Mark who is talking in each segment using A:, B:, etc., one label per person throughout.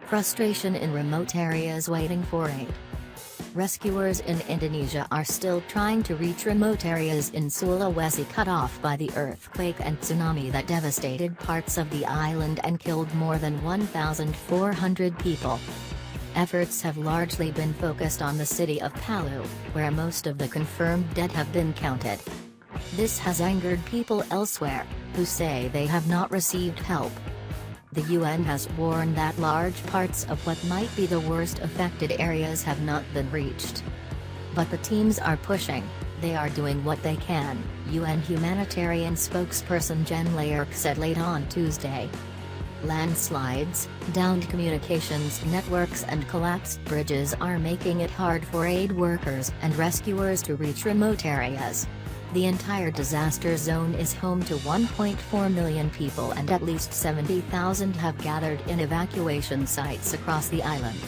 A: Frustration in remote areas waiting for aid. Rescuers in Indonesia are still trying to reach remote areas in Sulawesi cut off by the earthquake and tsunami that devastated parts of the island and killed more than 1,400 people. Efforts have largely been focused on the city of Palu, where most of the confirmed dead have been counted. This has angered people elsewhere, who say they have not received help. The UN has warned that large parts of what might be the worst affected areas have not been reached. But the teams are pushing, they are doing what they can, UN humanitarian spokesperson Jen Laerke said late on Tuesday. Landslides, downed communications networks and collapsed bridges are making it hard for aid workers and rescuers to reach remote areas. The entire disaster zone is home to 1.4 million people and at least 70,000 have gathered in evacuation sites across the island.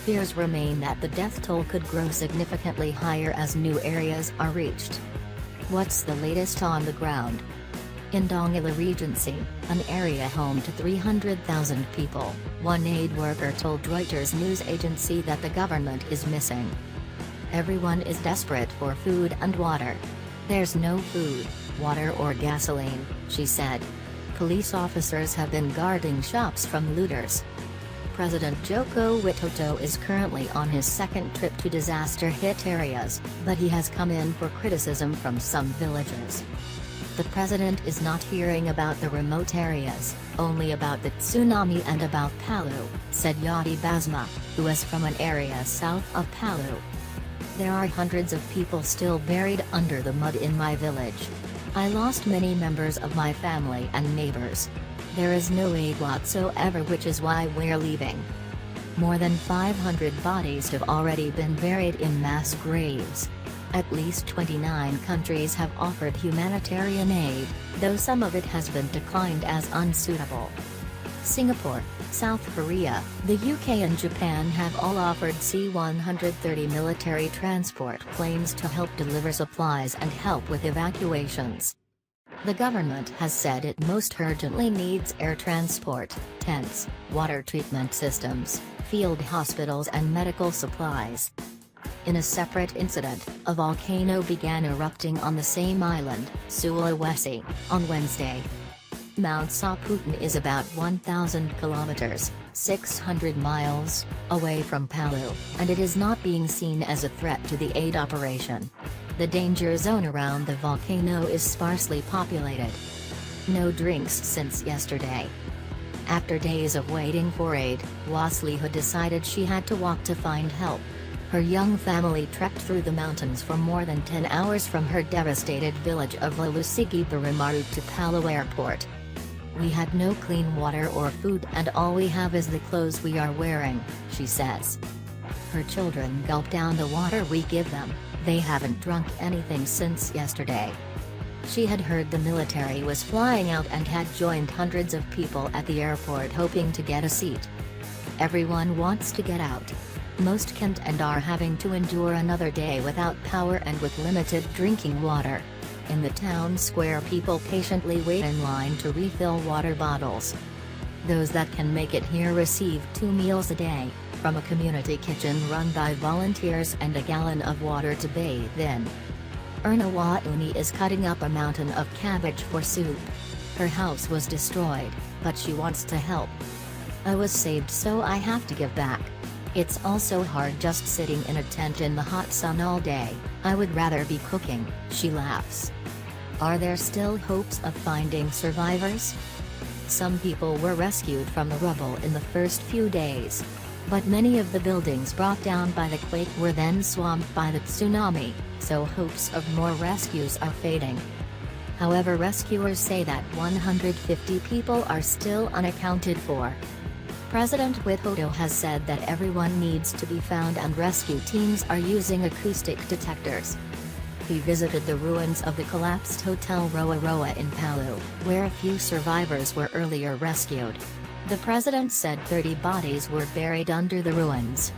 A: Fears remain that the death toll could grow significantly higher as new areas are reached. What's the latest on the ground? In Donggala Regency, an area home to 300,000 people, one aid worker told Reuters news agency that the government is missing. Everyone is desperate for food and water. There's no food, water or gasoline, she said. Police officers have been guarding shops from looters. President Joko Widodo is currently on his second trip to disaster-hit areas, but he has come in for criticism from some villagers. The president is not hearing about the remote areas, only about the tsunami and about Palu, said Yati Basma, who is from an area south of Palu. There are hundreds of people still buried under the mud in my village. I lost many members of my family and neighbors. There is no aid whatsoever, which is why we're leaving. More than 500 bodies have already been buried in mass graves. At least 29 countries have offered humanitarian aid, though some of it has been declined as unsuitable. Singapore, South Korea, the UK and Japan have all offered C-130 military transport planes to help deliver supplies and help with evacuations. The government has said it most urgently needs air transport, tents, water treatment systems, field hospitals and medical supplies. In a separate incident, a volcano began erupting on the same island, Sulawesi, on Wednesday. Mount Saputan is about 1,000 kilometers, 600 miles, away from Palu, and it is not being seen as a threat to the aid operation. The danger zone around the volcano is sparsely populated. No drinks since yesterday. After days of waiting for aid, Wasliha decided she had to walk to find help. Her young family trekked through the mountains for more than 10 hours from her devastated village of Lalusigi Barimaru to Palu Airport. We had no clean water or food and all we have is the clothes we are wearing, she says. Her children gulp down the water we give them, they haven't drunk anything since yesterday. She had heard the military was flying out and had joined hundreds of people at the airport hoping to get a seat. Everyone wants to get out. Most can't and are having to endure another day without power and with limited drinking water. In the town square, people patiently wait in line to refill water bottles. Those that can make it here receive 2 meals a day, from a community kitchen run by volunteers and a gallon of water to bathe in. Erna Wauni is cutting up a mountain of cabbage for soup. Her house was destroyed, but she wants to help. I was saved so I have to give back. It's also hard just sitting in a tent in the hot sun all day, I would rather be cooking, she laughs. Are there still hopes of finding survivors? Some people were rescued from the rubble in the first few days. But many of the buildings brought down by the quake were then swamped by the tsunami, so hopes of more rescues are fading. However, rescuers say that 150 people are still unaccounted for. President Widodo has said that everyone needs to be found and rescue teams are using acoustic detectors. He visited the ruins of the collapsed Hotel Roa Roa in Palu, where a few survivors were earlier rescued. The president said 30 bodies were buried under the ruins.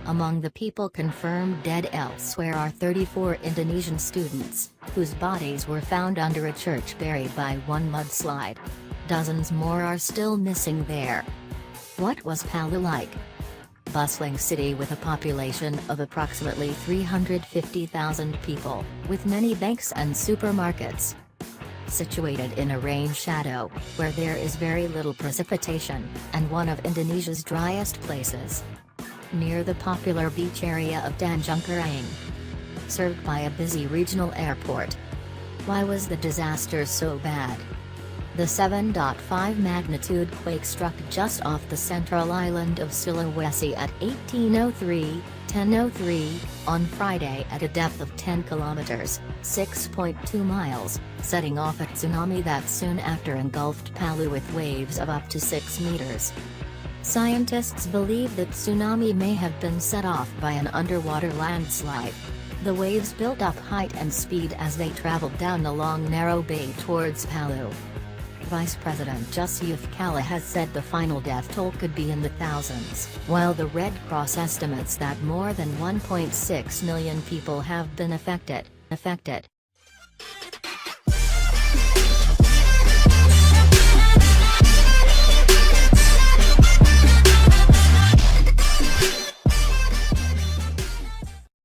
A: Among the people confirmed dead elsewhere are 34 Indonesian students, whose bodies were found under a church buried by one mudslide. Dozens more are still missing there. What was Palu like? Bustling city with a population of approximately 350,000 people, with many banks and supermarkets. Situated in a rain shadow, where there is very little precipitation, and one of Indonesia's driest places. Near the popular beach area of Tanjung Karang. Served by a busy regional airport. Why was the disaster so bad? The 7.5 magnitude quake struck just off the central island of Sulawesi at 10:03 on Friday at a depth of 10 kilometers, 6.2 miles, setting off a tsunami that soon after engulfed Palu with waves of up to 6 meters. Scientists believe that tsunami may have been set off by an underwater landslide. The waves built up height and speed as they traveled down a long narrow bay towards Palu. Vice President Yusuf Kala has said the final death toll could be in the thousands, while the Red Cross estimates that more than 1.6 million people have been affected.